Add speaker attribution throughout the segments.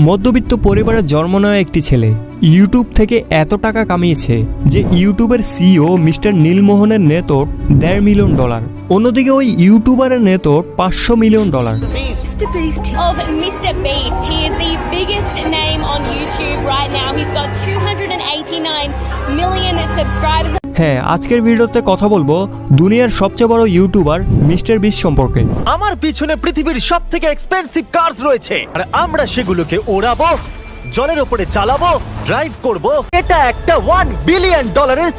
Speaker 1: মধ্যবিত্ত পরিবারে জন্ম নেওয়া একটি ছেলে ইউটিউব থেকে এত টাকা কামিয়েছে যে ইউটিউবের সিইও মিস্টার নীলমোহনের নেতোট $1.5 মিলিয়ন। অন্যদিকে ওই ইউটিউবারের নেতোট $500 million.
Speaker 2: Mr. Beast.
Speaker 3: Of Mr. Beast. He is the biggest name on YouTube right now. He's got 289 million subscribers.
Speaker 1: হ্যাঁ, আজকের ভিডিওতে কথা বলবো দুনিয়ার সবচেয়ে বড় ইউটিউবার মিস্টার বিস্ট সম্পর্কে।
Speaker 4: আমার পিছনে পৃথিবীর সবথেকে এক্সপেন্সিভ কার্স রয়েছে আর আমরা সেগুলোকে ওড়াবো, জলের উপরে চালাবো, ড্রাইভ করব। এটা একটা $1 বিলিয়ন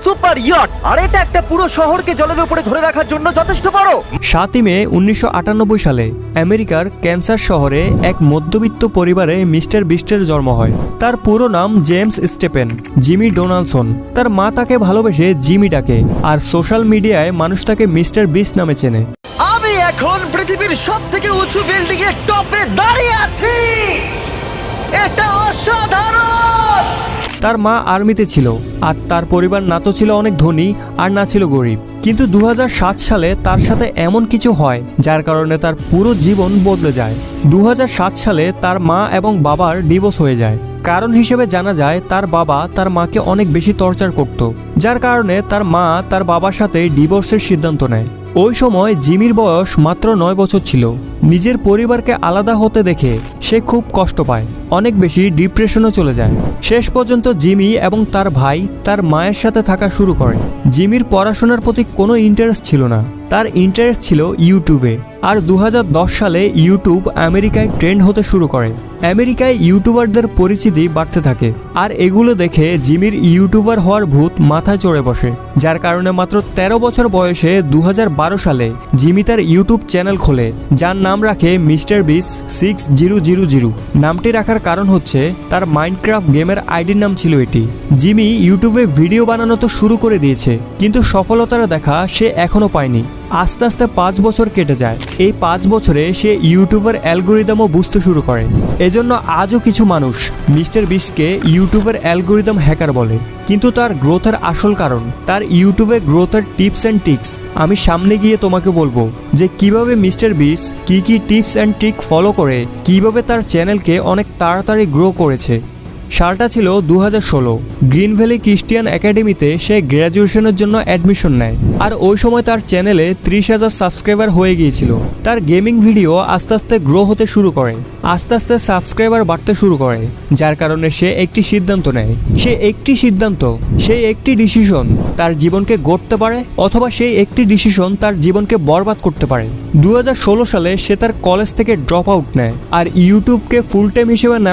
Speaker 4: সুপার ইয়ট আর এটা একটা পুরো শহরকে জলের উপরে ধরে রাখার জন্য যথেষ্ট বড়।
Speaker 1: 7 মে 1998 সালে আমেরিকার ক্যান্সাস শহরে এক মধ্যবিত্ত পরিবারে মিস্টার বিস্টের জন্ম হয়। তার পুরো নাম জেমস স্টেপেন জিমি ডোনাল্ডসন। তার মা তাকে ভালোবেসে জিমি ডাকে, আর সোশ্যাল মিডিয়ায় মানুষ তাকে মিস্টার বিস্ট নামে চেনে।
Speaker 4: আমি এখন পৃথিবীর সবথেকে উঁচু বিল্ডিং এর টপে দাঁড়িয়ে আছি। এটা অসাধারণ।
Speaker 1: তার মা আর্মিতে ছিল, আর তার পরিবার না তো ছিল অনেক ধনী আর না ছিল গরিব। কিন্তু 2007 সালে তার সাথে এমন কিছু হয় যার কারণে তার পুরো জীবন বদলে যায়। 2007 সালে তার মা এবং বাবার ডিভোর্স হয়ে যায়। কারণ হিসেবে জানা যায় তার বাবা তার মাকে অনেক বেশি টর্চার করত, যার কারণে তার মা তার বাবার সাথে ডিভোর্সের সিদ্ধান্ত নেয়। ওই সময় জিমির বয়স মাত্র 9 বছর ছিল। নিজের পরিবারকে আলাদা হতে দেখে সে খুব কষ্ট পায়, অনেক বেশি ডিপ্রেশনও চলে যায়। শেষ পর্যন্ত জিমি এবং তার ভাই তার মায়ের সাথে থাকা শুরু করে। জিমির পড়াশোনার প্রতি কোনো ইন্টারেস্ট ছিল না, তার ইন্টারেস্ট ছিল ইউটিউবে। আর 2010 সালে ইউটিউব আমেরিকায় ট্রেন্ড হতে শুরু করে। আমেরিকায় ইউটিউবারদের পরিচিতি বাড়তে থাকে, আর এগুলো দেখে জিমির ইউটিউবার হওয়ার ভূত মাথায় চড়ে বসে, যার কারণে মাত্র 13 বছর বয়সে 2012 সালে জিমি তার ইউটিউব চ্যানেল খোলে, যার নাম রাখে মিস্টার বিস্ট 6000। নামটি রাখার কারণ হচ্ছে তার মাইনক্রাফট গেমের আইডির নাম ছিল এটি। জিমি ইউটিউবে ভিডিও বানানো তো শুরু করে দিয়েছে, কিন্তু সফলতার দেখা সে এখনো পায়নি। আস্তে আস্তে 5 বছর কেটে যায়। এই 5 বছরে সে ইউটিউবের অ্যালগোরিদমও বুঝতে শুরু করে। এজন্য আজও কিছু মানুষ মিস্টার বিস্টকে ইউটিউবের অ্যালগোরিদম হ্যাকার বলে। কিন্তু তার গ্রোথের আসল কারণ তার ইউটিউবে গ্রোথের টিপস অ্যান্ড ট্রিক্স। আমি সামনে গিয়ে তোমাকে বলবো যে কিভাবে মিস্টার বিস্ট কি টিপস অ্যান্ড ট্রিক ফলো করে কিভাবে তার চ্যানেলকে অনেক তাড়াতাড়ি গ্রো করেছে। সালটা ছিল 2016। গ্রিন ভ্যালি ক্রিশ্চিয়ান একাডেমিতে সে গ্র্যাজুয়েশনের জন্য অ্যাডমিশন নেয়, আর ওই সময় তার চ্যানেলে 30,000 সাবস্ক্রাইবার হয়ে গিয়েছিল। তার গেমিং ভিডিও আস্তে আস্তে গ্রো হতে শুরু করে, আস্তে আস্তে সাবস্ক্রাইবার বাড়তে শুরু করে, যার কারণে সে একটি সিদ্ধান্ত নেয়। সেই একটি ডিসিশন তার জীবনকে গড়তে পারে, অথবা সেই একটি ডিসিশন তার জীবনকে বরবাদ করতে পারে। 2016 সালে সে তার কলেজ থেকে ড্রপ আউট নেয় আর ইউটিউবকে ফুল টাইম হিসেবে